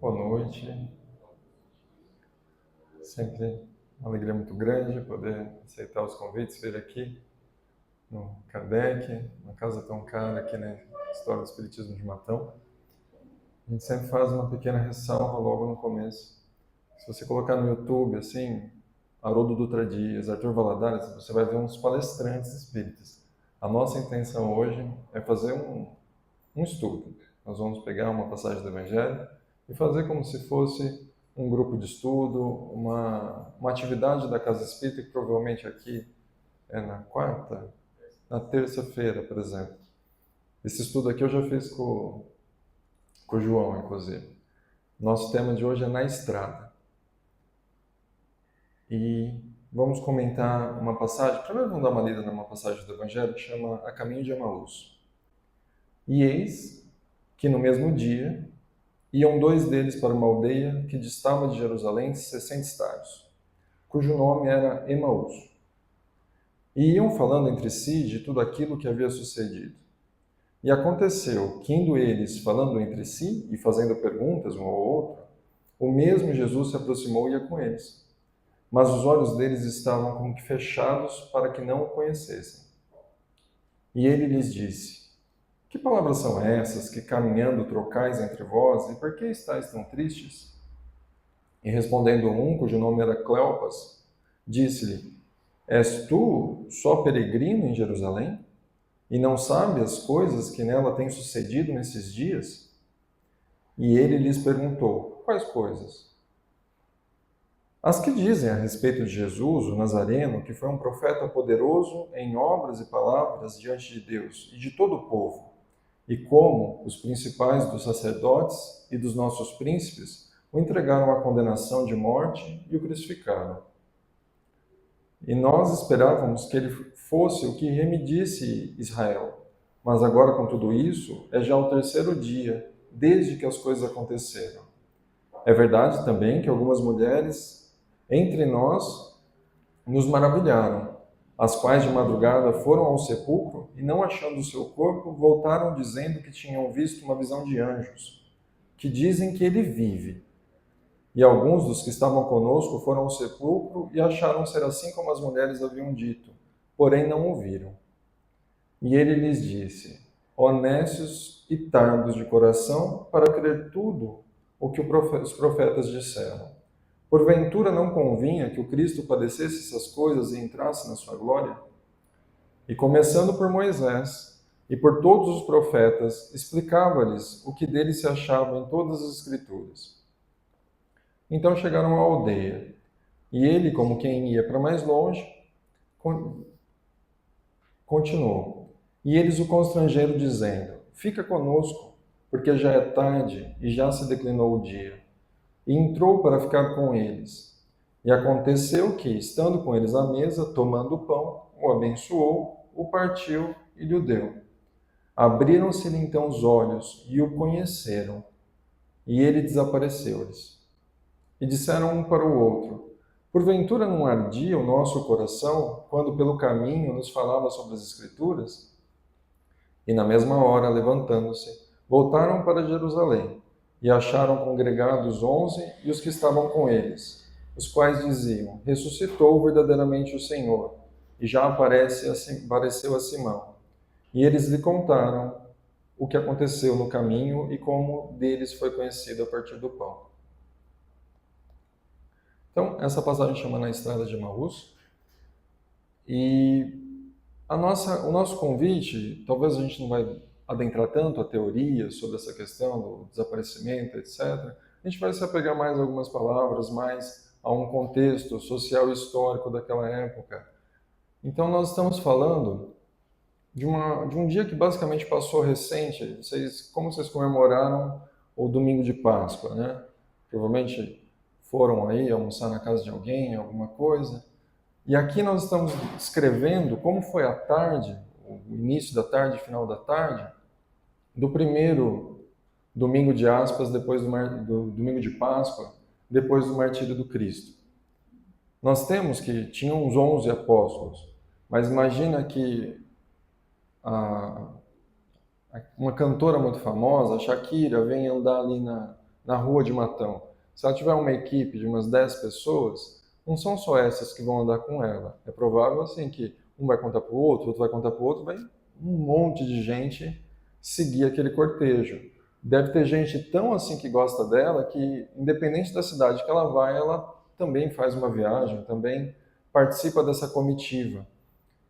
Boa noite. Sempre uma alegria muito grande poder aceitar os convites, vir aqui no Kardec, uma casa tão cara aqui na História do Espiritismo de Matão. A gente sempre faz uma pequena ressalva logo no começo. Se você colocar no YouTube, assim, Haroldo Dutra Dias, Arthur Valadares, você vai ver uns palestrantes espíritas. A nossa intenção hoje é fazer um estudo. Nós vamos pegar uma passagem do Evangelho e fazer como se fosse um grupo de estudo, uma atividade da Casa Espírita, que provavelmente aqui é na terça-feira, por exemplo. Esse estudo aqui eu já fiz com o João, inclusive. Nosso tema de hoje é Na Estrada. E vamos comentar uma passagem. Primeiro vamos dar uma lida numa passagem do Evangelho que chama A Caminho de Emaús. E eis que no mesmo dia iam dois deles para uma aldeia que distava de Jerusalém 60 estádios, cujo nome era Emaús. E iam falando entre si de tudo aquilo que havia sucedido. E aconteceu que, indo eles falando entre si e fazendo perguntas um ao outro, o mesmo Jesus se aproximou e ia com eles. Mas os olhos deles estavam como que fechados para que não o conhecessem. E ele lhes disse: Que palavras são essas que caminhando trocais entre vós, e por que estáis tão tristes? E respondendo um, cujo nome era Cleopas, disse-lhe: És tu só peregrino em Jerusalém? E não sabe as coisas que nela têm sucedido nesses dias? E ele lhes perguntou: Quais coisas? As que dizem a respeito de Jesus, o Nazareno, que foi um profeta poderoso em obras e palavras diante de Deus e de todo o povo, e como os principais dos sacerdotes e dos nossos príncipes o entregaram à condenação de morte e o crucificaram. E nós esperávamos que ele fosse o que remedisse Israel. Mas agora, com tudo isso, é já o terceiro dia desde que as coisas aconteceram. É verdade também que algumas mulheres entre nós nos maravilharam, as quais de madrugada foram ao sepulcro e, não achando o seu corpo, voltaram dizendo que tinham visto uma visão de anjos, que dizem que ele vive. E alguns dos que estavam conosco foram ao sepulcro e acharam ser assim como as mulheres haviam dito, porém não o viram. E ele lhes disse: Honestos e tardos de coração, para crer tudo o que os profetas disseram. Porventura não convinha que o Cristo padecesse essas coisas e entrasse na sua glória? E começando por Moisés e por todos os profetas, explicava-lhes o que dele se achava em todas as Escrituras. Então chegaram à aldeia, e ele, como quem ia para mais longe, continuou. E eles o constrangeram, dizendo: Fica conosco, porque já é tarde e já se declinou o dia. E entrou para ficar com eles. E aconteceu que, estando com eles à mesa, tomando o pão, o abençoou, o partiu e lhe deu. Abriram-se-lhe então os olhos e o conheceram, e ele desapareceu-lhes. E disseram um para o outro: Porventura não ardia o nosso coração quando pelo caminho nos falava sobre as Escrituras? E na mesma hora, levantando-se, voltaram para Jerusalém e acharam congregados 11 e os que estavam com eles, os quais diziam: Ressuscitou verdadeiramente o Senhor, e já apareceu a Simão. E eles lhe contaram o que aconteceu no caminho e como deles foi conhecido a partir do pão. Então, essa passagem chama Na Estrada de Emaús. E o nosso convite, talvez a gente não vai adentrar tanto a teoria sobre essa questão do desaparecimento, etc. A gente vai se apegar mais a algumas palavras, mais a um contexto social e histórico daquela época. Então, nós estamos falando de um dia que basicamente passou recente. Como vocês comemoraram o domingo de Páscoa, né? Provavelmente foram aí almoçar na casa de alguém, alguma coisa. E aqui nós estamos descrevendo como foi a tarde, o início da tarde, final da tarde, do primeiro domingo de aspas, depois do domingo de Páscoa, depois do martírio do Cristo. Nós temos que tinham uns 11 apóstolos, mas imagina que uma cantora muito famosa, a Shakira, vem andar ali na rua de Matão, se ela tiver uma equipe de umas 10 pessoas, não são só essas que vão andar com ela. É provável assim que um vai contar para o outro vai contar para o outro, vai um monte de gente seguir aquele cortejo. Deve ter gente tão assim que gosta dela que, independente da cidade que ela vai, ela também faz uma viagem, também participa dessa comitiva.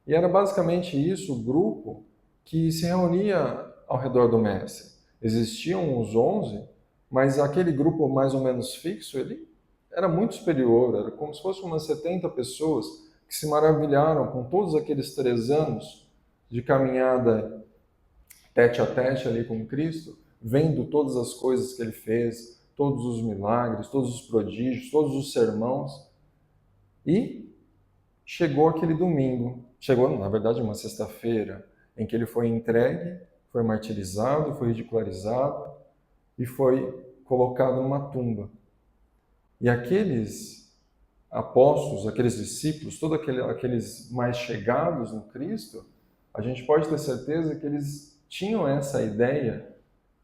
E era basicamente isso, o grupo que se reunia ao redor do mestre. Existiam os 11, mas aquele grupo mais ou menos fixo, ele era muito superior, era como se fossem umas 70 pessoas que se maravilharam com todos aqueles 3 anos de caminhada tete a tete ali com Cristo, vendo todas as coisas que ele fez, todos os milagres, todos os prodígios, todos os sermãos. E chegou aquele domingo, chegou, na verdade, uma sexta-feira, em que ele foi entregue, foi martirizado, foi ridicularizado e foi colocado numa tumba. E aqueles apóstolos, aqueles discípulos, todos aqueles mais chegados no Cristo, a gente pode ter certeza que eles tinham essa ideia,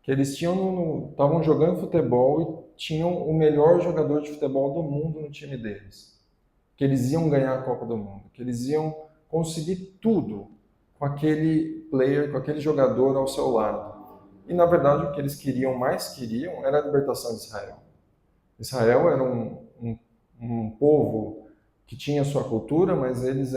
que eles estavam jogando futebol e tinham o melhor jogador de futebol do mundo no time deles. Que eles iam ganhar a Copa do Mundo, que eles iam conseguir tudo com aquele player, com aquele jogador ao seu lado. E na verdade o que eles mais queriam era a libertação de Israel. Israel era um povo que tinha sua cultura, mas eles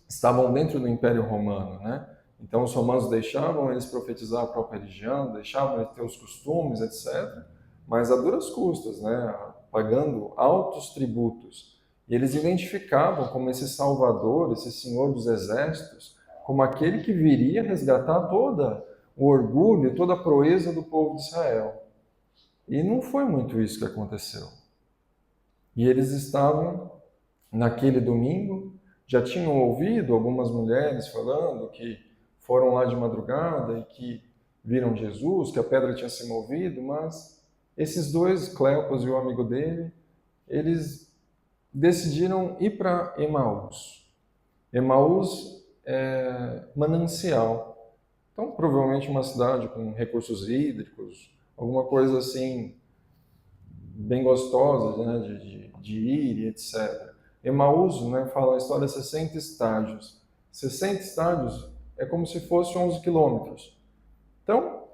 estavam dentro do Império Romano, né? Então os romanos deixavam eles profetizar a própria religião, deixavam eles ter os costumes, etc. Mas a duras custas, né? Pagando altos tributos. E eles identificavam como esse Salvador, esse Senhor dos Exércitos, como aquele que viria resgatar todo o orgulho, toda a proeza do povo de Israel. E não foi muito isso que aconteceu. E eles estavam, naquele domingo, já tinham ouvido algumas mulheres falando que foram lá de madrugada e que viram Jesus, que a pedra tinha se movido, mas esses dois, Cleopas e o amigo dele, eles decidiram ir para Emaús. Emaús é manancial. Então, provavelmente uma cidade com recursos hídricos, alguma coisa assim, bem gostosa, né, de ir e etc. Emaús, né, fala a história de 60 estágios. 60 estágios é como se fosse 11 quilômetros. Então,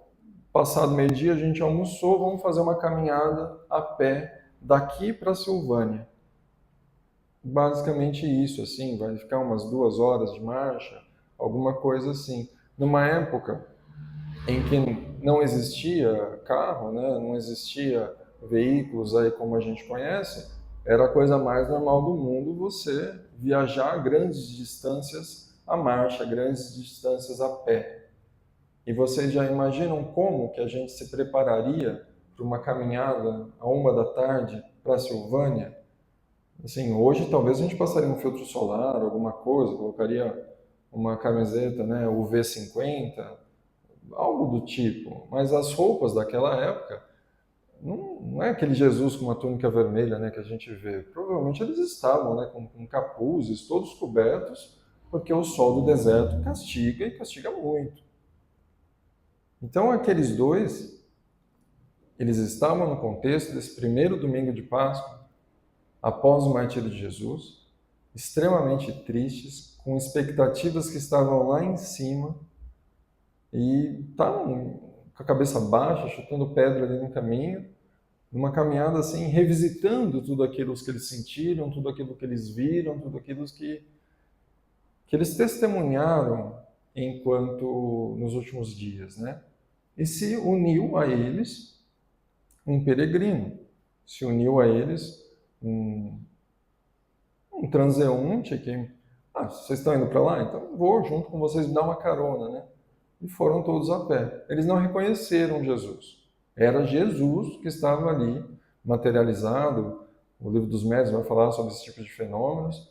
passado meio-dia, a gente almoçou, vamos fazer uma caminhada a pé daqui para Silvânia. Basicamente isso, assim, vai ficar umas 2 horas de marcha, alguma coisa assim. Numa época em que não existia carro, né, não existia veículos aí como a gente conhece, era a coisa mais normal do mundo você viajar grandes distâncias a marcha, grandes distâncias a pé. E vocês já imaginam como que a gente se prepararia para uma caminhada a 1 da tarde para a Silvânia? Assim, hoje talvez a gente passaria um filtro solar, alguma coisa, colocaria uma camiseta, né, UV50, algo do tipo. Mas as roupas daquela época não é aquele Jesus com uma túnica vermelha, né, que a gente vê. Provavelmente eles estavam, né, com capuzes, todos cobertos, porque o sol do deserto castiga e castiga muito. Então aqueles dois, eles estavam no contexto desse primeiro domingo de Páscoa, após o martírio de Jesus, extremamente tristes, com expectativas que estavam lá em cima e estavam com a cabeça baixa, chutando pedra ali no caminho, numa caminhada assim, revisitando tudo aquilo que eles sentiram, tudo aquilo que eles viram, tudo aquilo que eles testemunharam enquanto nos últimos dias, né? E se uniu a eles um peregrino, se uniu a eles um transeunte que, vocês estão indo para lá? Então vou junto com vocês dar uma carona, né? E foram todos a pé. Eles não reconheceram Jesus. Era Jesus que estava ali, materializado. O livro dos Médiuns vai falar sobre esse tipo de fenômenos.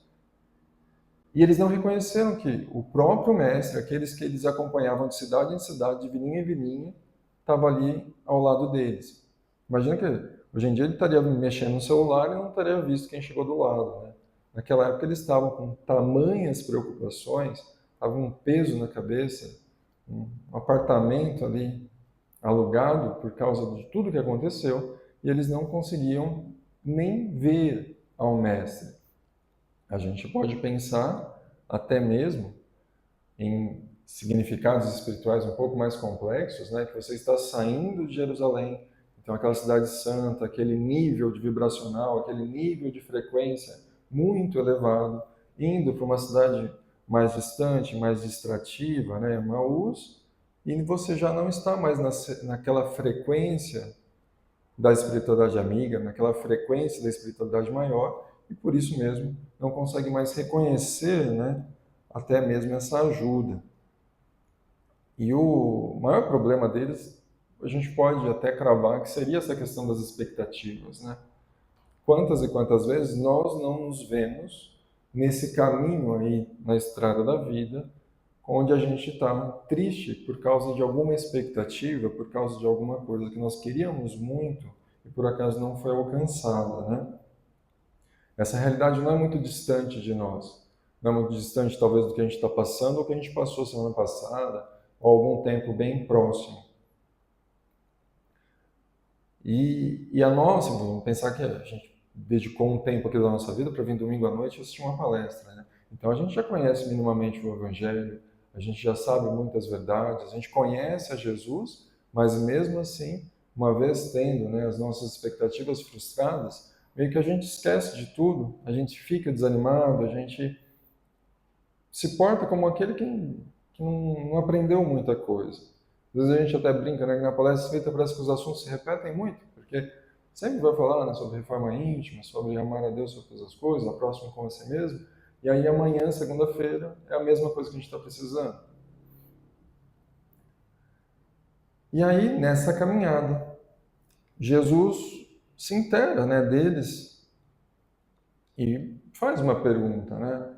E eles não reconheceram que o próprio mestre, aqueles que eles acompanhavam de cidade em cidade, de vilinha em vilinha, estava ali ao lado deles. Imagina que hoje em dia ele estaria mexendo no celular e não estaria visto quem chegou do lado, né? Naquela época eles estavam com tamanhas preocupações, estava um peso na cabeça, um apartamento ali alugado por causa de tudo que aconteceu, e eles não conseguiam nem ver ao mestre. A gente pode pensar até mesmo em significados espirituais um pouco mais complexos, né? Que você está saindo de Jerusalém, então aquela cidade santa, aquele nível de vibracional, aquele nível de frequência muito elevado, indo para uma cidade mais distante, mais distrativa, né? Emaús, e você já não está mais naquela frequência da espiritualidade amiga, naquela frequência da espiritualidade maior, e por isso mesmo não consegue mais reconhecer, né, até mesmo essa ajuda. E o maior problema deles, a gente pode até cravar que seria essa questão das expectativas, né? Quantas e quantas vezes nós não nos vemos nesse caminho aí na estrada da vida, onde a gente está triste por causa de alguma expectativa, por causa de alguma coisa que nós queríamos muito e por acaso não foi alcançada, né? Essa realidade não é muito distante de nós, não é muito distante talvez do que a gente está passando ou que a gente passou semana passada ou algum tempo bem próximo. E a nossa, vamos pensar que a gente dedicou um tempo aqui da nossa vida para vir domingo à noite e assistir uma palestra, né? Então a gente já conhece minimamente o Evangelho, a gente já sabe muitas verdades, a gente conhece a Jesus, mas mesmo assim, uma vez tendo, né, as nossas expectativas frustradas, meio que a gente esquece de tudo, a gente fica desanimado, a gente se porta como aquele que não aprendeu muita coisa. Às vezes a gente até brinca, né, que na palestra feita parece que os assuntos se repetem muito, porque sempre vai falar, né, sobre reforma íntima, sobre amar a Deus sobre todas as coisas, a próxima com você mesmo, e aí amanhã, segunda-feira, é a mesma coisa que a gente está precisando. E aí, nessa caminhada, Jesus se inteira, né, deles e faz uma pergunta, né?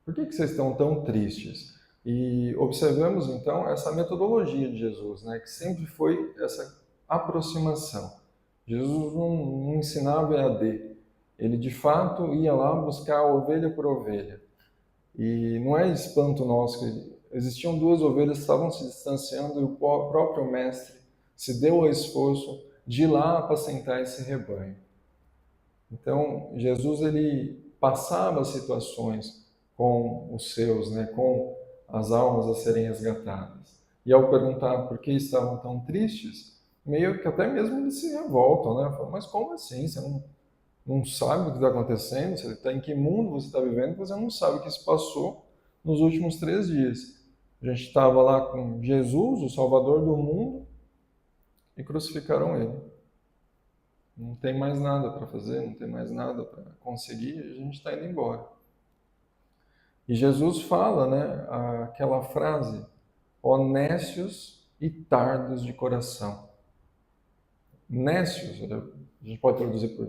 Por que vocês estão tão tristes? E observamos então essa metodologia de Jesus, né, que sempre foi essa aproximação. Jesus não ensinava EAD, ele de fato ia lá buscar ovelha por ovelha. E não é espanto nosso que existiam duas ovelhas que estavam se distanciando e o próprio mestre se deu ao esforço de ir lá apacentar esse rebanho. Então, Jesus ele passava situações com os seus, né, com as almas a serem resgatadas. E ao perguntar por que estavam tão tristes, meio que até mesmo eles se revoltam, né? Falam, mas como assim? Você não sabe o que está acontecendo? Você está em que mundo você está vivendo? Você não sabe o que se passou nos últimos 3 dias. A gente estava lá com Jesus, o Salvador do mundo, e crucificaram ele. Não tem mais nada para fazer, não tem mais nada para conseguir, a gente está indo embora. E Jesus fala, né, aquela frase, honestos e tardos de coração. Nécios, a gente pode traduzir por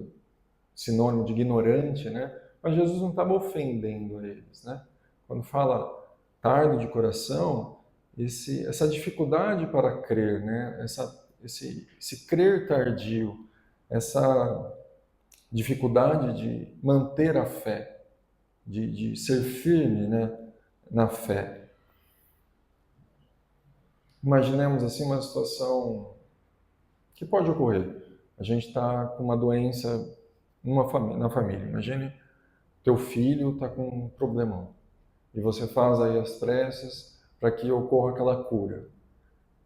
sinônimo de ignorante, né? Mas Jesus não estava ofendendo eles, né? Quando fala tardo de coração, essa dificuldade para crer, né? Esse crer tardio, essa dificuldade de manter a fé, de ser firme, né, na fé. Imaginemos assim uma situação que pode ocorrer. A gente está com uma doença na família. Imagine teu filho está com um problemão e você faz aí as preces para que ocorra aquela cura.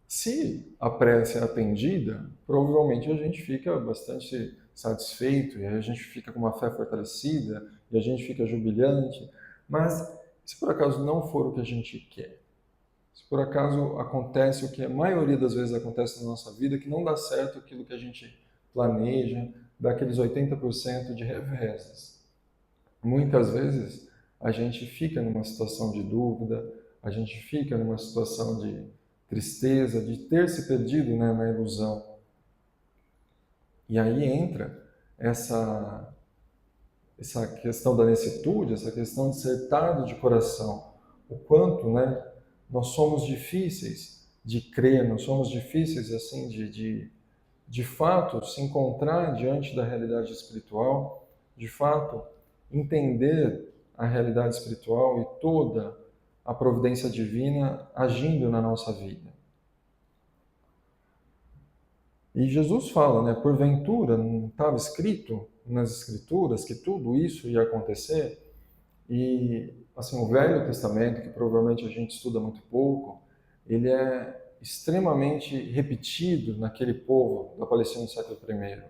Se a prece é atendida, provavelmente a gente fica bastante satisfeito e a gente fica com uma fé fortalecida e a gente fica jubilante. Mas se por acaso não for o que a gente quer, se por acaso acontece o que a maioria das vezes acontece na nossa vida, que não dá certo aquilo que a gente planeja, dá aqueles 80% de reveses. Muitas vezes a gente fica numa situação de dúvida, a gente fica numa situação de tristeza, de ter se perdido, né, na ilusão. E aí entra essa questão da necessitude, essa questão de ser tardo de coração. O quanto, né, nós somos difíceis de crer, nós somos difíceis assim de fato se encontrar diante da realidade espiritual, de fato entender a realidade espiritual e toda a providência divina agindo na nossa vida. E Jesus fala, né, porventura não estava escrito nas Escrituras que tudo isso ia acontecer? E, assim, o Velho Testamento, que provavelmente a gente estuda muito pouco, ele é extremamente repetido naquele povo da Palestina do século I.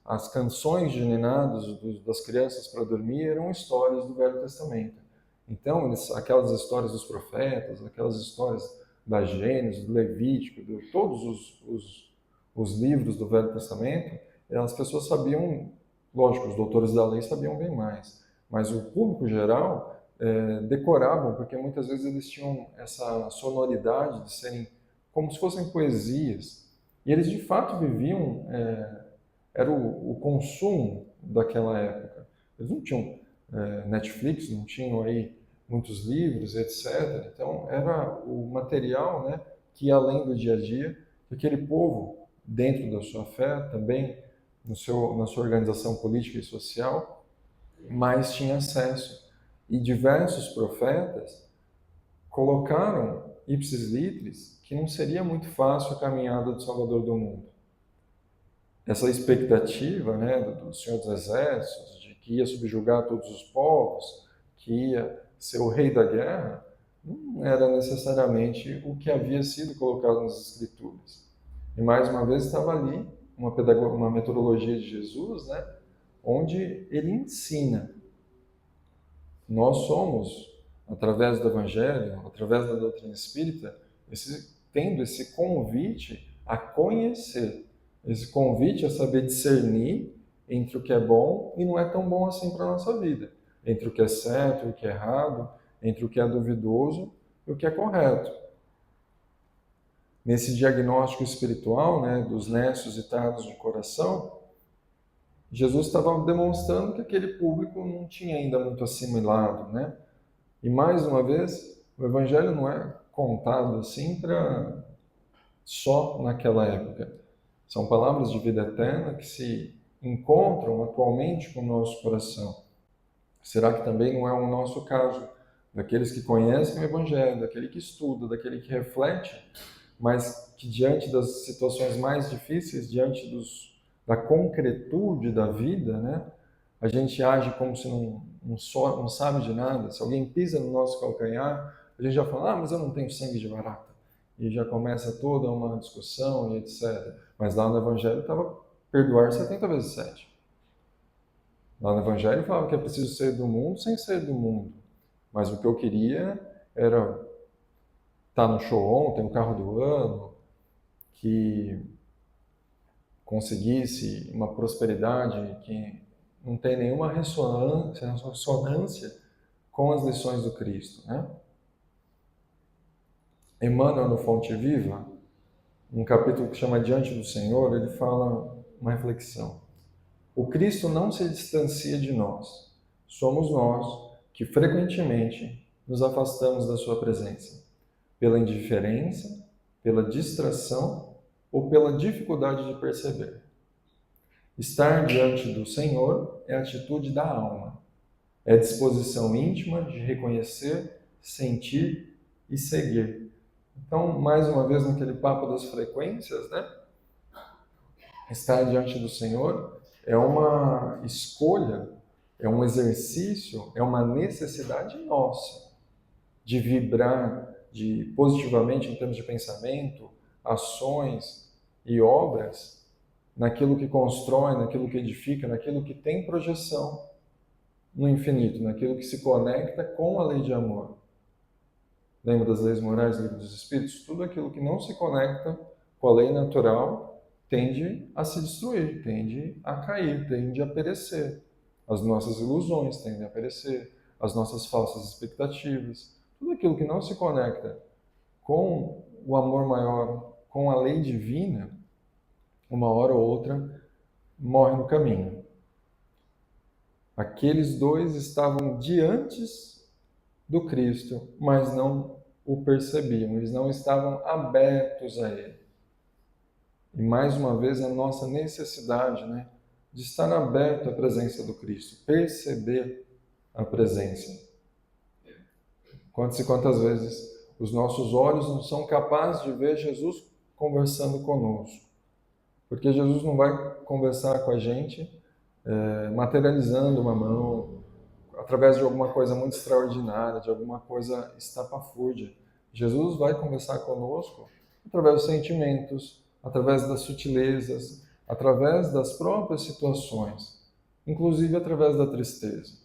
As canções de ninados das crianças para dormir eram histórias do Velho Testamento. Então, aquelas histórias dos profetas, aquelas histórias da Gênesis, do Levítico, de todos os livros do Velho Testamento, as pessoas sabiam, lógico, os doutores da lei sabiam bem mais, mas o público geral decoravam, porque muitas vezes eles tinham essa sonoridade de serem como se fossem poesias. E eles de fato viviam, era o consumo daquela época. Eles não tinham Netflix, não tinham aí muitos livros, etc. Então era o material, né, que ia além do dia a dia, que aquele povo, dentro da sua fé, também na sua organização política e social, mais tinha acesso. E diversos profetas colocaram ipsis litteris que não seria muito fácil a caminhada do Salvador do mundo. Essa expectativa, né, do Senhor dos Exércitos, de que ia subjugar todos os povos, que ia ser o rei da guerra, não era necessariamente o que havia sido colocado nas Escrituras. E mais uma vez estava ali uma metodologia de Jesus, né, onde ele ensina. Nós somos, através do Evangelho, através da doutrina espírita, tendo esse convite a conhecer, esse convite a saber discernir entre o que é bom e não é tão bom assim para a nossa vida, entre o que é certo e o que é errado, entre o que é duvidoso e o que é correto. Nesse diagnóstico espiritual, né, dos necios e tardos de coração, Jesus estava demonstrando que aquele público não tinha ainda muito assimilado, né? E mais uma vez, o Evangelho não é contado assim para só naquela época. São palavras de vida eterna que se encontram atualmente com o nosso coração. Será que também não é o nosso caso? Daqueles que conhecem o Evangelho, daquele que estuda, daquele que reflete, mas que diante das situações mais difíceis, diante da concretude da vida, né, a gente age como se não sabe de nada. Se alguém pisa no nosso calcanhar, a gente já fala, mas eu não tenho sangue de barata. E já começa toda uma discussão e etc. Mas lá no Evangelho estava perdoar 70 vezes 7. Lá no Evangelho falava que é preciso ser do mundo sem ser do mundo. Mas o que eu queria era estar no show ontem, no carro do ano, que conseguisse uma prosperidade que não tem nenhuma ressonância com as lições do Cristo, né? Emmanuel, no Fonte Viva, um capítulo que chama Diante do Senhor, ele fala uma reflexão. O Cristo não se distancia de nós. Somos nós que frequentemente nos afastamos da sua presença, pela indiferença, pela distração ou pela dificuldade de perceber. Estar diante do Senhor é a atitude da alma. É a disposição íntima de reconhecer, sentir e seguir. Então, mais uma vez, naquele papo das frequências, né? Estar diante do Senhor é uma escolha, é um exercício, é uma necessidade nossa de vibrar positivamente em termos de pensamento, ações e obras naquilo que constrói, naquilo que edifica, naquilo que tem projeção no infinito, naquilo que se conecta com a lei de amor. Lembra das leis morais do Livro dos Espíritos? Tudo aquilo que não se conecta com a lei natural tende a se destruir, tende a cair, tende a perecer. As nossas ilusões tendem a perecer, as nossas falsas expectativas. Tudo aquilo que não se conecta com o amor maior, com a lei divina, uma hora ou outra morre no caminho. Aqueles dois estavam diante do Cristo, mas não o percebiam, eles não estavam abertos a Ele. E mais uma vez a nossa necessidade, né, de estar aberto à presença do Cristo, perceber a presença. Quantas e quantas vezes os nossos olhos não são capazes de ver Jesus conversando conosco, Porque Jesus não vai conversar com a gente materializando uma mão, através de alguma coisa muito extraordinária, de alguma coisa estapafúrdia. Jesus vai conversar conosco através dos sentimentos, através das sutilezas, através das próprias situações, inclusive através da tristeza.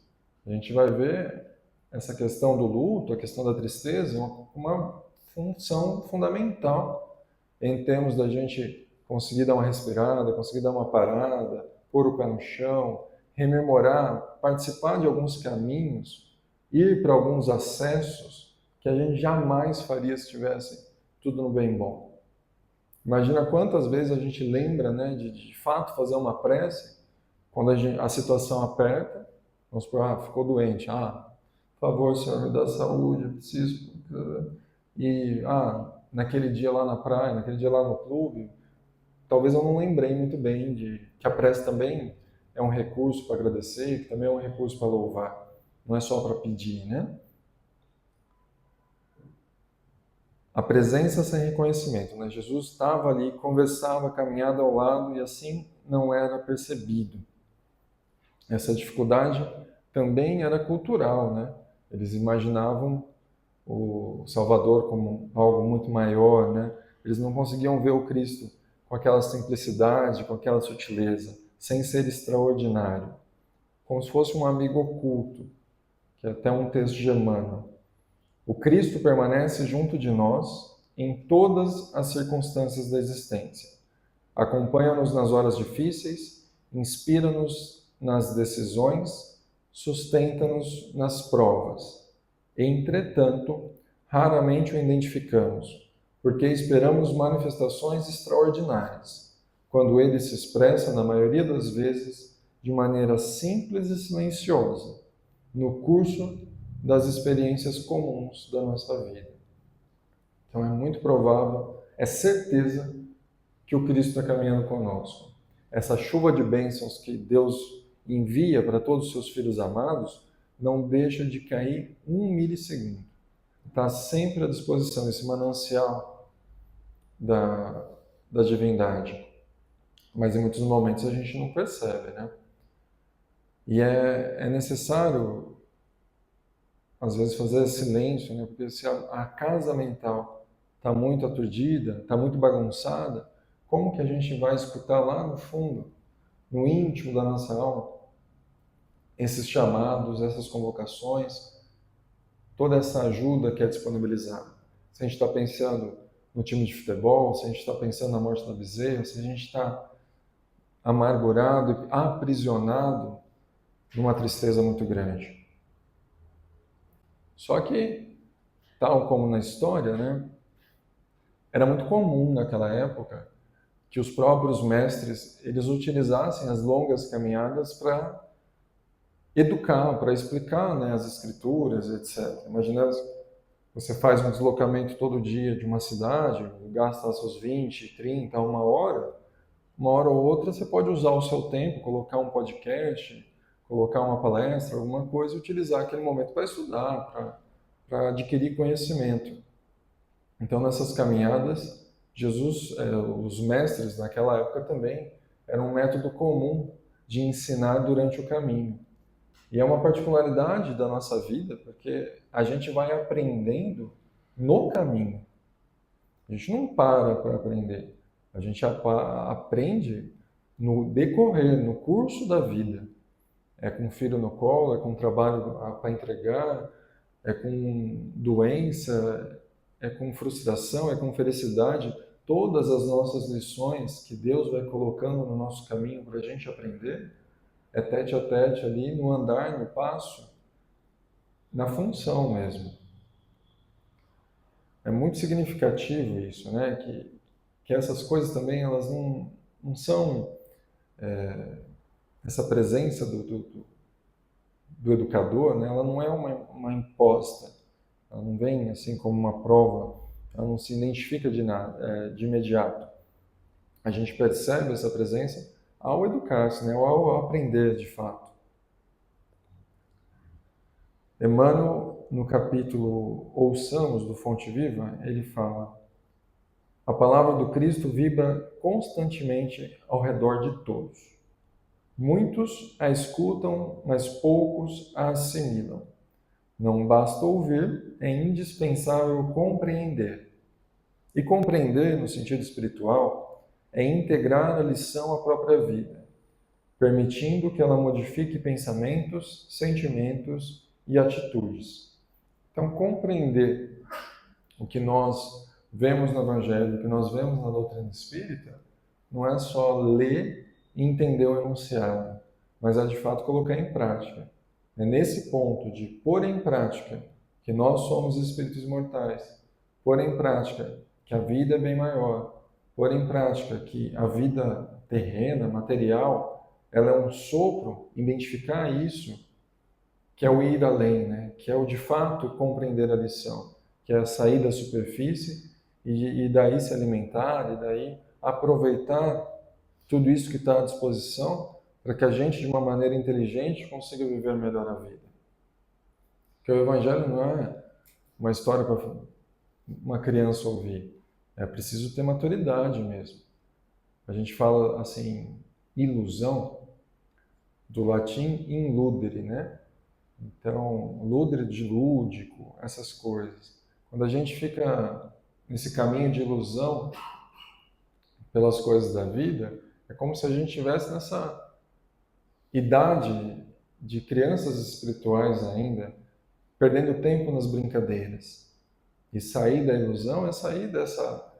A gente vai ver essa questão do luto, a questão da tristeza, uma função fundamental em termos da gente conseguir dar uma respirada, conseguir dar uma parada, pôr o pé no chão, rememorar, participar de alguns caminhos, ir para alguns acessos que a gente jamais faria se tivesse tudo no bem bom. Imagina quantas vezes a gente lembra, né, de fato fazer uma prece quando a situação aperta. Vamos supor, ficou doente, por favor, Senhor, me dá saúde, eu preciso. E, naquele dia lá na praia, naquele dia lá no clube, talvez eu não lembrei muito bem de que a prece também é um recurso para agradecer, que também é um recurso para louvar. Não é só para pedir, né? A presença sem reconhecimento, né? Jesus estava ali, conversava, caminhava ao lado e assim não era percebido. Essa dificuldade também era cultural, né? Eles imaginavam o Salvador como algo muito maior, né? Eles não conseguiam ver o Cristo com aquela simplicidade, com aquela sutileza, sem ser extraordinário, como se fosse um amigo oculto, que é até um texto de Emmanuel. O Cristo permanece junto de nós em todas as circunstâncias da existência. Acompanha-nos nas horas difíceis, inspira-nos nas decisões, sustenta-nos nas provas. Entretanto, raramente o identificamos, porque esperamos manifestações extraordinárias, quando ele se expressa, na maioria das vezes, de maneira simples e silenciosa, no curso das experiências comuns da nossa vida. Então é muito provável, é certeza que o Cristo está caminhando conosco. Essa chuva de bênçãos que Deus envia para todos os seus filhos amados não deixa de cair um milissegundo. Está sempre à disposição esse manancial da divindade. Mas em muitos momentos a gente não percebe, né? E é necessário, às vezes, fazer silêncio, né? Porque se a casa mental está muito aturdida, está muito bagunçada, como que a gente vai escutar lá no fundo, no íntimo da nossa alma, esses chamados, essas convocações, toda essa ajuda que é disponibilizada? Se a gente está pensando no time de futebol, se a gente está pensando na morte da Bezerra, se a gente está amargurado, aprisionado numa tristeza muito grande. Só que, tal como na história, né, era muito comum naquela época que os próprios mestres eles utilizassem as longas caminhadas para educar, para explicar, né, as escrituras, etc. Imagina, você faz um deslocamento todo dia de uma cidade, gasta seus 20, 30, uma hora ou outra você pode usar o seu tempo, colocar um podcast, colocar uma palestra, alguma coisa e utilizar aquele momento para estudar, para adquirir conhecimento. Então, nessas caminhadas, Jesus, os mestres naquela época também, era um método comum de ensinar durante o caminho. E é uma particularidade da nossa vida, porque a gente vai aprendendo no caminho. A gente não para aprender. A gente aprende no decorrer, no curso da vida. É com filho no colo, é com trabalho para entregar, é com doença, é com frustração, é com felicidade. Todas as nossas lições que Deus vai colocando no nosso caminho para a gente aprender, é tete a tete ali, no andar, no passo, na função mesmo. É muito significativo isso, né? Que essas coisas também, elas não são essa presença do educador, né? Ela não é uma imposta, ela não vem assim como uma prova, ela não se identifica de imediato. A gente percebe essa presença ao educar-se, né? Ao aprender de fato. Emmanuel, no capítulo Ouçamos, do Fonte Viva, ele fala: a A palavra do Cristo vibra constantemente ao redor de todos. Muitos a escutam, mas poucos a assimilam. Não basta ouvir, é indispensável compreender. E compreender, no sentido espiritual, é integrar a lição à própria vida, permitindo que ela modifique pensamentos, sentimentos e atitudes. Então, compreender o que nós vemos no Evangelho, o que nós vemos na doutrina espírita, não é só ler e entender o enunciado, mas é de fato colocar em prática. É nesse ponto de pôr em prática que nós somos espíritos imortais, pôr em prática que a vida é bem maior, pôr em prática que a vida terrena, material, ela é um sopro, identificar isso, que é o ir além, né? Que é o de fato compreender a lição, que é sair da superfície e daí se alimentar, e daí aproveitar tudo isso que está à disposição para que a gente, de uma maneira inteligente, consiga viver melhor a vida. Porque o Evangelho não é uma história para uma criança ouvir. É preciso ter maturidade mesmo. A gente fala assim, ilusão, do latim inludere, né? Então, ludere de lúdico, essas coisas. Quando a gente fica nesse caminho de ilusão pelas coisas da vida, é como se a gente estivesse nessa idade de crianças espirituais ainda, perdendo tempo nas brincadeiras. E sair da ilusão é sair dessa...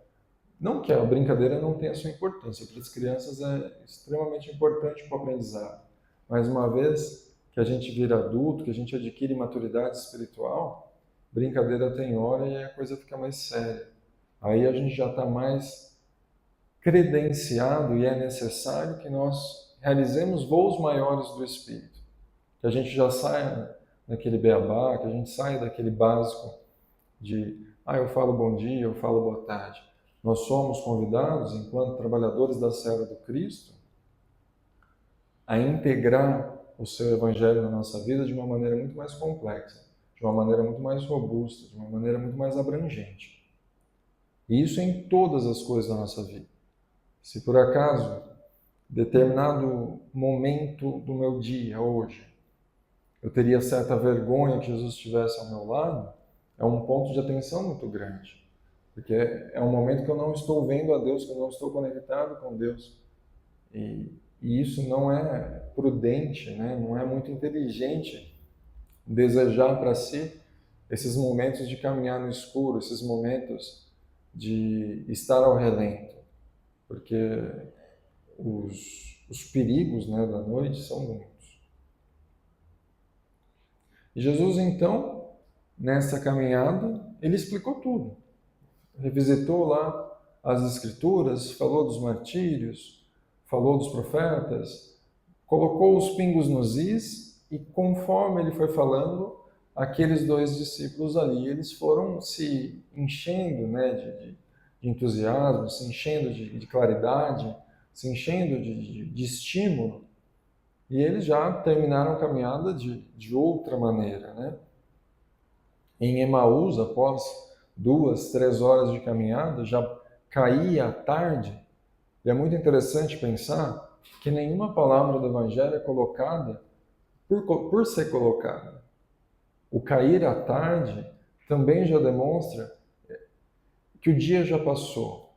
Não que a brincadeira não tenha sua importância, para as crianças é extremamente importante para o aprendizado. Mas uma vez que a gente vira adulto, que a gente adquire maturidade espiritual, brincadeira tem hora e a coisa fica mais séria. Aí a gente já está mais credenciado e é necessário que nós realizemos voos maiores do espírito. Que a gente já saia daquele beabá, que a gente saia daquele básico de eu falo bom dia, eu falo boa tarde. Nós somos convidados, enquanto trabalhadores da Seara do Cristo, a integrar o seu Evangelho na nossa vida de uma maneira muito mais complexa, de uma maneira muito mais robusta, de uma maneira muito mais abrangente. E isso em todas as coisas da nossa vida. Se por acaso, determinado momento do meu dia, hoje, eu teria certa vergonha que Jesus estivesse ao meu lado, é um ponto de atenção muito grande. Porque é um momento que eu não estou vendo a Deus, que eu não estou conectado com Deus. E isso não é prudente, né? Não é muito inteligente desejar para si esses momentos de caminhar no escuro, esses momentos de estar ao relento. Porque os perigos, né, da noite são muitos. E Jesus, então, nessa caminhada, ele explicou tudo. Revisitou lá as Escrituras, falou dos martírios, falou dos profetas, colocou os pingos nos is e, conforme ele foi falando, aqueles dois discípulos ali, eles foram se enchendo, né, de entusiasmo, se enchendo de claridade, se enchendo de estímulo, e eles já terminaram a caminhada de outra maneira, né? Em Emaús, após 2, 3 horas de caminhada, já caía a tarde, e é muito interessante pensar que nenhuma palavra do Evangelho é colocada por ser colocada. O cair à tarde também já demonstra que o dia já passou,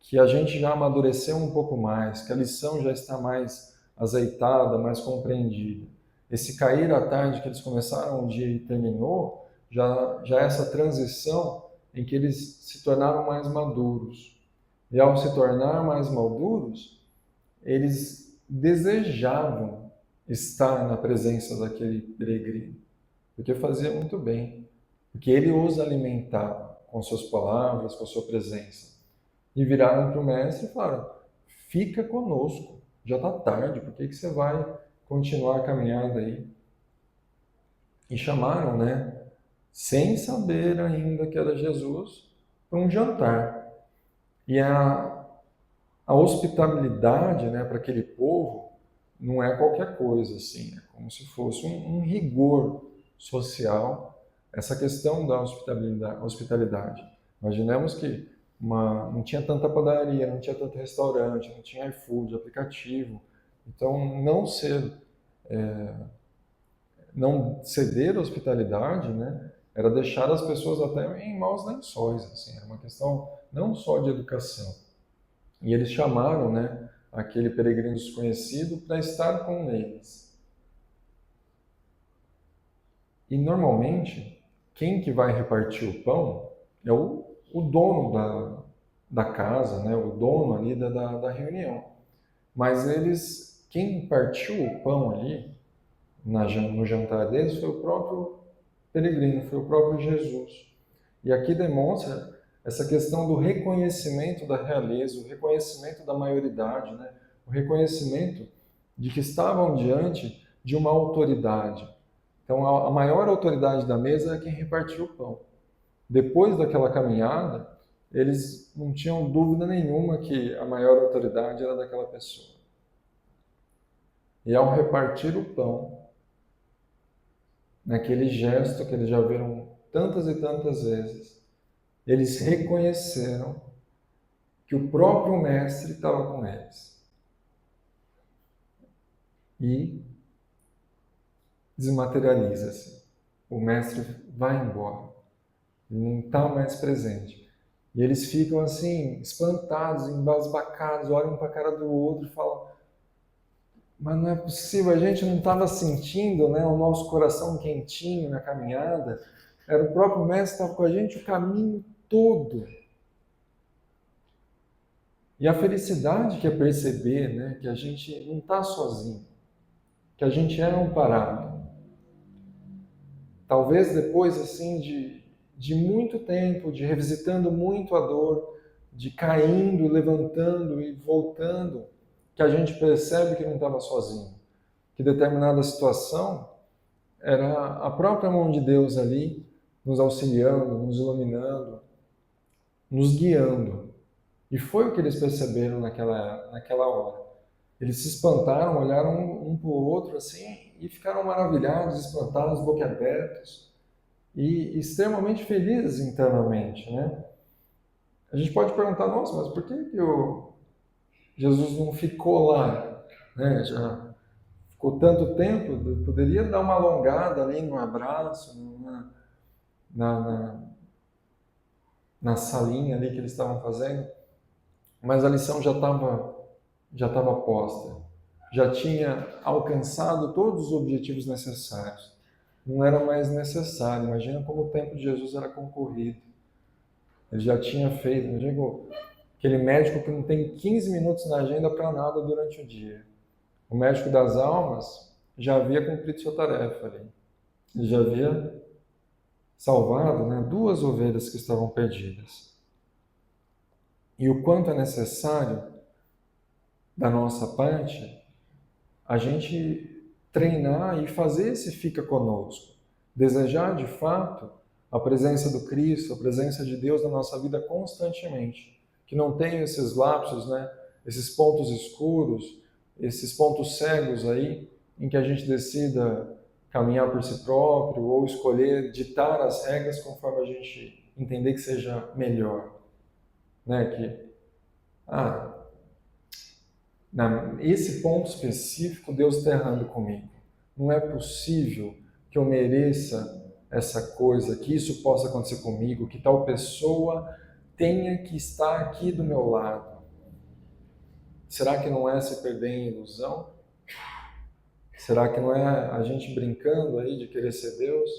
que a gente já amadureceu um pouco mais, que a lição já está mais azeitada, mais compreendida. Esse cair à tarde que eles começaram o dia e terminou, já é essa transição em que eles se tornaram mais maduros. E ao se tornar mais maduros, eles desejavam estar na presença daquele peregrino, porque fazia muito bem, porque ele os alimentava com suas palavras, com a sua presença. E viraram para o mestre e falaram: fica conosco, já está tarde, por que você vai continuar a caminhada aí? E chamaram, né, sem saber ainda que era Jesus, para um jantar. E a hospitalidade, né, para aquele povo não é qualquer coisa, assim, é como se fosse um rigor social, essa questão da hospitalidade. Imaginemos que não tinha tanta padaria, não tinha tanto restaurante, não tinha iFood, aplicativo. Então, não ceder à hospitalidade, né, era deixar as pessoas até em maus lençóis, assim, era uma questão não só de educação. E eles chamaram, né, aquele peregrino desconhecido para estar com eles. E normalmente, quem que vai repartir o pão é o dono da casa, né, o dono ali da reunião. Mas quem partiu o pão ali, no jantar deles, foi o próprio peregrino, foi o próprio Jesus. E aqui demonstra essa questão do reconhecimento da realeza, o reconhecimento da maioridade, né? O reconhecimento de que estavam diante de uma autoridade. Então, a maior autoridade da mesa é quem repartiu o pão. Depois daquela caminhada, eles não tinham dúvida nenhuma que a maior autoridade era daquela pessoa. E ao repartir o pão, naquele gesto que eles já viram tantas e tantas vezes, eles reconheceram que o próprio mestre estava com eles. E desmaterializa-se. O mestre vai embora. Ele não está mais presente. E eles ficam assim, espantados, embasbacados, olham para a cara do outro e falam: mas não é possível, a gente não estava sentindo, né, o nosso coração quentinho na caminhada. Era o próprio mestre que estava com a gente o caminho todo. E a felicidade que é perceber, né, que a gente não está sozinho, que a gente é amparado. Talvez depois assim de muito tempo, de revisitando muito a dor, de caindo, levantando e voltando, que a gente percebe que não estava sozinho, que determinada situação era a própria mão de Deus ali, nos auxiliando, nos iluminando, nos guiando. E foi o que eles perceberam naquela hora. Eles se espantaram, olharam um para o outro assim e ficaram maravilhados, espantados, boquiabertos e extremamente felizes internamente, né? A gente pode perguntar: nossa, mas por que o Jesus não ficou lá, né? Já ficou tanto tempo, poderia dar uma alongada ali no abraço, na, na salinha ali que eles estavam fazendo, mas a lição já estava posta, já tinha alcançado todos os objetivos necessários. Não era mais necessário. Imagina como o tempo de Jesus era concorrido. Ele já tinha feito, não digo aquele médico que não tem 15 minutos na agenda para nada durante o dia. O médico das almas já havia cumprido sua tarefa ali. Ele já havia salvado, né, 2 ovelhas que estavam perdidas. E o quanto é necessário da nossa parte a gente treinar e fazer esse fica conosco. Desejar de fato a presença do Cristo, a presença de Deus na nossa vida constantemente. Que não tenha esses lapsos, né, esses pontos escuros, esses pontos cegos aí, em que a gente decida caminhar por si próprio ou escolher ditar as regras conforme a gente entender que seja melhor. Né? Esse ponto específico, Deus está errando comigo. Não é possível que eu mereça essa coisa, que isso possa acontecer comigo, que tal pessoa tenha que estar aqui do meu lado. Será que não é se perder em ilusão? Será que não é a gente brincando aí de querer ser Deus?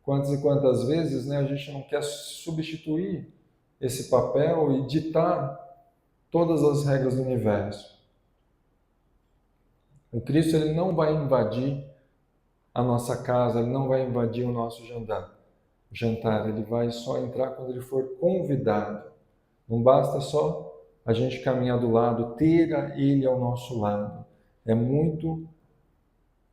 Quantas e quantas vezes, né, a gente não quer substituir esse papel e ditar todas as regras do universo. O Cristo, ele não vai invadir a nossa casa, ele não vai invadir o nosso jantar, ele vai só entrar quando ele for convidado. Não basta só a gente caminhar do lado, ter ele ao nosso lado. É muito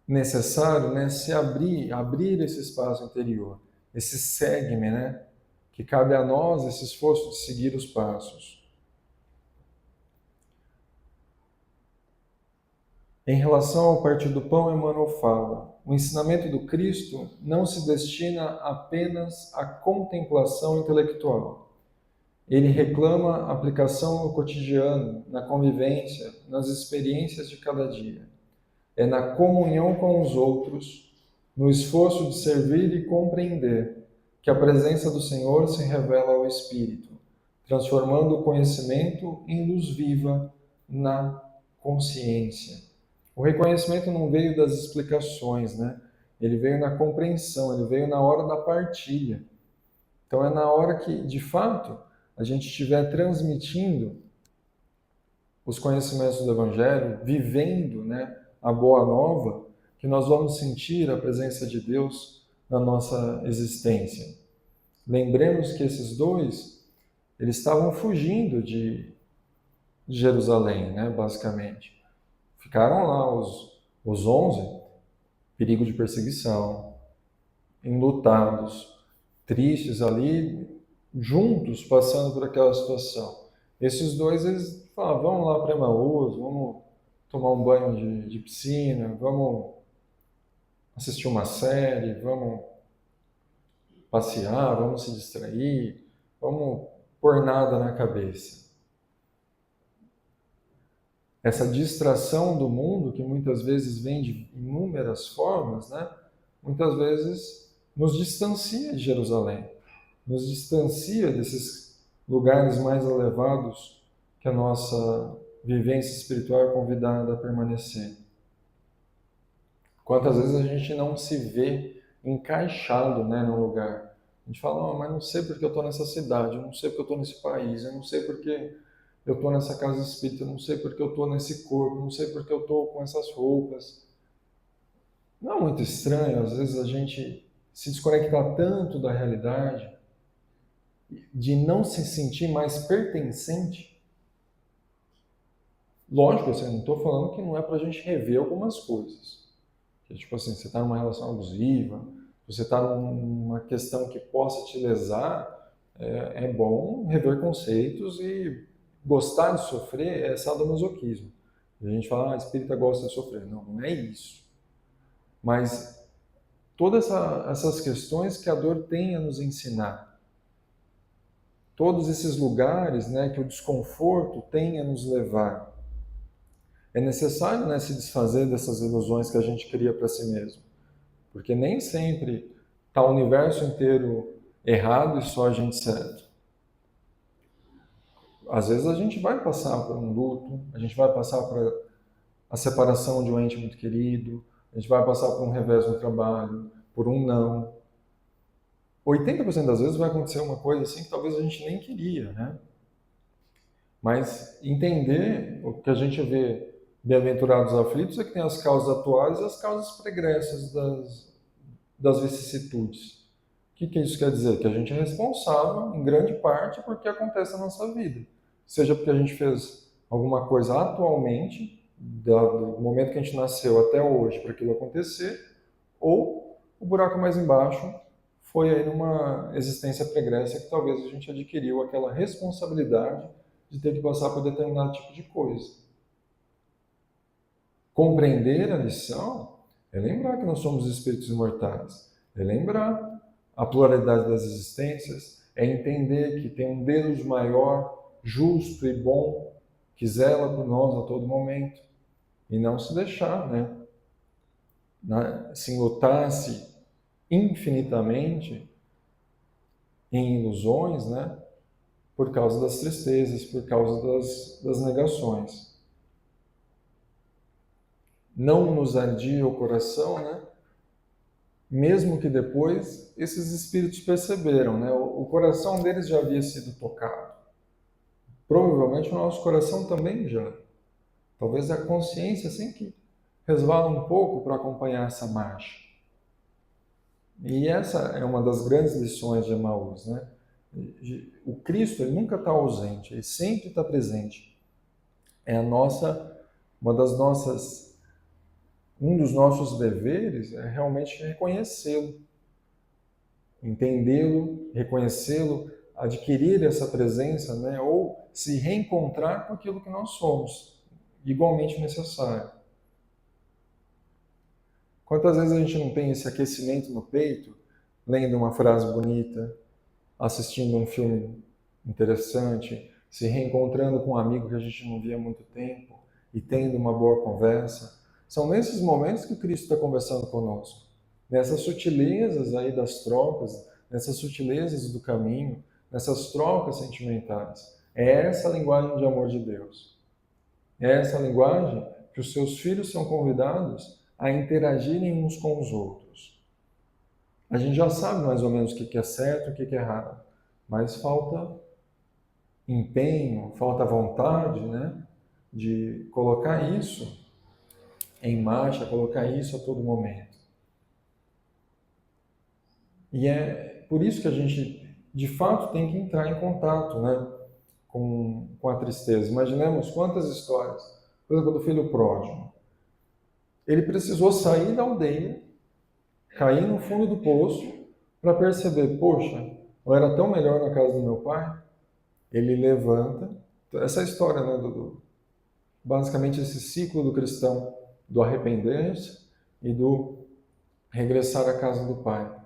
necessário, né, se abrir esse espaço interior, esse segue-me, né, que cabe a nós esse esforço de seguir os passos. Em relação ao partir do pão, Emmanuel fala: o ensinamento do Cristo não se destina apenas à contemplação intelectual. ele reclama aplicação no cotidiano, na convivência, nas experiências de cada dia. É na comunhão com os outros, no esforço de servir e compreender, que a presença do Senhor se revela ao Espírito, transformando o conhecimento em luz viva na consciência. O reconhecimento não veio das explicações, né? Ele veio na compreensão, ele veio na hora da partilha. Então é na hora que, de fato, a gente estiver transmitindo os conhecimentos do Evangelho, vivendo, né, a Boa Nova, que nós vamos sentir a presença de Deus na nossa existência. Lembremos que esses dois, eles estavam fugindo de Jerusalém, né, basicamente. Ficaram lá os 11, perigo de perseguição, enlutados, tristes ali, juntos, passando por aquela situação. Esses dois, eles falavam, vamos lá para Emaús, vamos tomar um banho de piscina, vamos assistir uma série, vamos passear, vamos se distrair, vamos pôr nada na cabeça. Essa distração do mundo, que muitas vezes vem de inúmeras formas, né? Muitas vezes nos distancia de Jerusalém, nos distancia desses lugares mais elevados que a nossa vivência espiritual é convidada a permanecer. Quantas vezes a gente não se vê encaixado, né, num lugar? A gente fala, mas não sei porque eu estou nessa cidade, eu não sei porque eu estou nesse país, eu não sei porque eu estou nessa casa espírita, eu não sei porque eu estou nesse corpo, eu não sei porque eu estou com essas roupas. Não é muito estranho, às vezes, a gente se desconectar tanto da realidade, de não se sentir mais pertencente? Lógico, assim, não estou falando que não é para a gente rever algumas coisas. Que, tipo assim, você está numa relação abusiva, você está numa questão que possa te lesar, é bom rever conceitos e gostar de sofrer é sadomasoquismo. A gente fala, espírita gosta de sofrer. Não, não é isso. Mas todas essas questões que a dor tem a nos ensinar, todos esses lugares, né, que o desconforto tem a nos levar, é necessário, né, se desfazer dessas ilusões que a gente cria para si mesmo. Porque nem sempre está o universo inteiro errado e só a gente certo. Às vezes a gente vai passar por um luto, a gente vai passar por a separação de um ente muito querido, a gente vai passar por um revés no trabalho, por um não. 80% das vezes vai acontecer uma coisa assim que talvez a gente nem queria, né? Mas entender o que a gente vê bem-aventurados aflitos é que tem as causas atuais e as causas pregressas das vicissitudes. O que isso quer dizer? Que a gente é responsável, em grande parte, por que acontece na nossa vida. Seja porque a gente fez alguma coisa atualmente, do momento que a gente nasceu até hoje, para aquilo acontecer, ou o buraco mais embaixo foi aí numa existência pregressa que talvez a gente adquiriu aquela responsabilidade de ter que passar por determinado tipo de coisa. Compreender a lição é lembrar que nós somos espíritos imortais, é lembrar a pluralidade das existências, é entender que tem um Deus maior, justo e bom, que zela por nós a todo momento, e não se deixar, né, se enlutar-se infinitamente em ilusões, né, por causa das tristezas, por causa das negações. Não nos ardia o coração, né? Mesmo que depois esses espíritos perceberam, né? O coração deles já havia sido tocado. Provavelmente o nosso coração também já. Talvez a consciência assim que resvala um pouco para acompanhar essa marcha. E essa é uma das grandes lições de Emaús, né? O Cristo, ele nunca está ausente, ele sempre está presente. É uma das nossas, um dos nossos deveres é realmente reconhecê-lo, entendê-lo, reconhecê-lo, adquirir essa presença, né? Ou se reencontrar com aquilo que nós somos, igualmente necessário. Quantas vezes a gente não tem esse aquecimento no peito, lendo uma frase bonita, assistindo um filme interessante, se reencontrando com um amigo que a gente não via há muito tempo e tendo uma boa conversa. São nesses momentos que Cristo está conversando conosco. Nessas sutilezas aí das trocas, nessas sutilezas do caminho, nessas trocas sentimentais. É essa a linguagem de amor de Deus. É essa a linguagem que os seus filhos são convidados a interagirem uns com os outros. A gente já sabe mais ou menos o que é certo e o que é errado, mas falta empenho, falta vontade, né, de colocar isso em marcha, colocar isso a todo momento. E é por isso que a gente, de fato, tem que entrar em contato, né, com a tristeza. Imaginemos quantas histórias. Por exemplo, do filho pródigo. Ele precisou sair da aldeia, cair no fundo do poço, para perceber, poxa, eu era tão melhor na casa do meu pai. Ele levanta, essa história, né, basicamente esse ciclo do cristão, do arrepender-se e do regressar à casa do pai.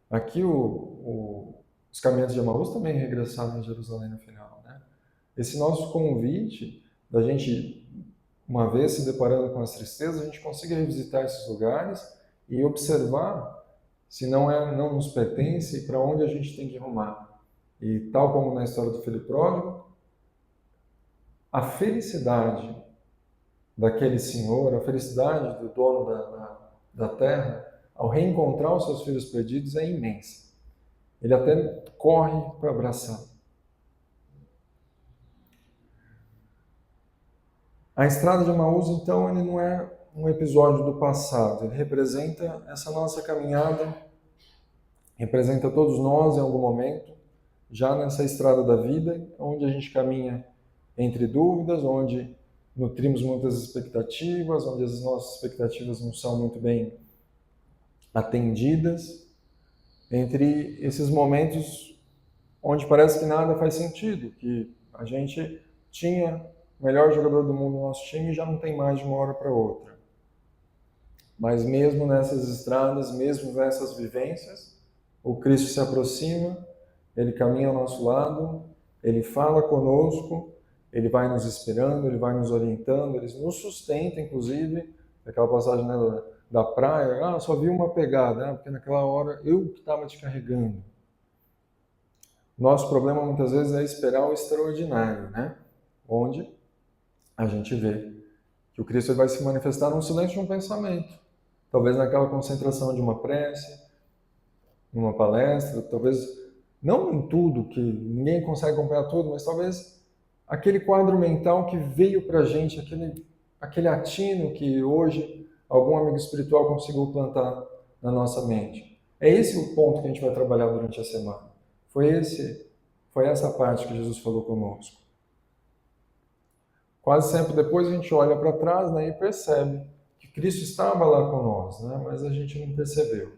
Aqui os caminhantes de Emaús também regressaram em Jerusalém no final, né? Esse nosso convite da gente, uma vez se deparando com as tristezas, a gente consiga revisitar esses lugares e observar se não nos pertence e para onde a gente tem que rumar. E tal como na história do filho pródigo, a felicidade daquele senhor, a felicidade do dono da terra, ao reencontrar os seus filhos perdidos, é imensa. Ele até corre para abraçar. A estrada de Emaús, então, ele não é um episódio do passado, ele representa essa nossa caminhada, representa todos nós em algum momento, já nessa estrada da vida, onde a gente caminha entre dúvidas, onde nutrimos muitas expectativas, onde as nossas expectativas não são muito bem atendidas, entre esses momentos onde parece que nada faz sentido, que a gente tinha o melhor jogador do mundo no nosso time e já não tem mais de uma hora para outra. Mas mesmo nessas estradas, mesmo nessas vivências, o Cristo se aproxima, ele caminha ao nosso lado, ele fala conosco, ele vai nos esperando, ele vai nos orientando, ele nos sustenta, inclusive, aquela passagem, né, da praia, só vi uma pegada, porque naquela hora eu que estava te carregando. Nosso problema muitas vezes é esperar o extraordinário, né? Onde a gente vê que o Cristo vai se manifestar no silêncio de um pensamento, talvez naquela concentração de uma prece, numa palestra, talvez não em tudo, que ninguém consegue acompanhar tudo, mas talvez aquele quadro mental que veio para a gente, aquele atino que hoje algum amigo espiritual conseguiu plantar na nossa mente. É esse o ponto que a gente vai trabalhar durante a semana. Foi essa parte que Jesus falou conosco. Quase sempre depois a gente olha para trás, né, e percebe que Cristo estava lá com nós, né, mas a gente não percebeu.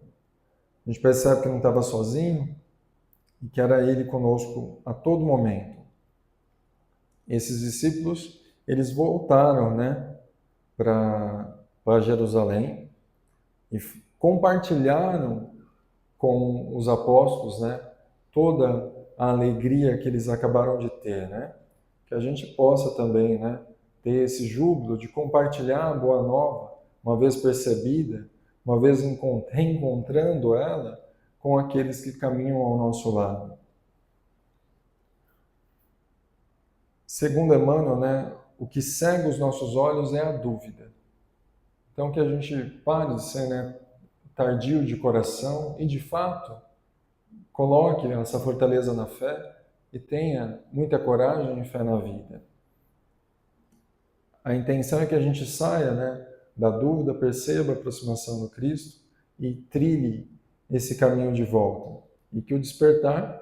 A gente percebe que não estava sozinho e que era Ele conosco a todo momento. Esses discípulos, eles voltaram, né, para Jerusalém e compartilharam com os apóstolos, né, toda a alegria que eles acabaram de ter, né? Que a gente possa também, né, ter esse júbilo de compartilhar a boa nova, uma vez percebida, uma vez reencontrando ela com aqueles que caminham ao nosso lado. Segundo Emmanuel, né, o que cega os nossos olhos é a dúvida. Então que a gente pare de ser, né, tardio de coração e, de fato, coloque essa fortaleza na fé e tenha muita coragem e fé na vida. A intenção é que a gente saia, né, da dúvida, perceba a aproximação do Cristo e trilhe esse caminho de volta. E que o despertar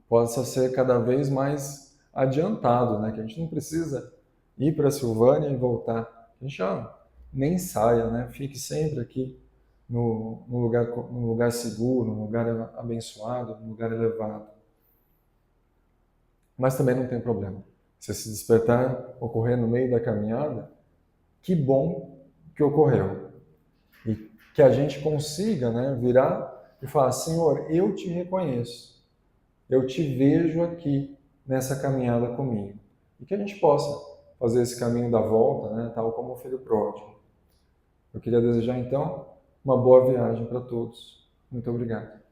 possa ser cada vez mais adiantado, né? Que a gente não precisa ir para a Silvânia e voltar. A gente já nem saia, né? Fique sempre aqui no lugar seguro, no lugar abençoado, no lugar elevado. Mas também não tem problema. Se esse despertar ocorrer no meio da caminhada, que bom que ocorreu. E que a gente consiga, né, virar e falar, Senhor, eu te reconheço. eu te vejo aqui nessa caminhada comigo. E que a gente possa fazer esse caminho da volta, né, tal como o filho pródigo. Eu queria desejar, então, uma boa viagem para todos. Muito obrigado.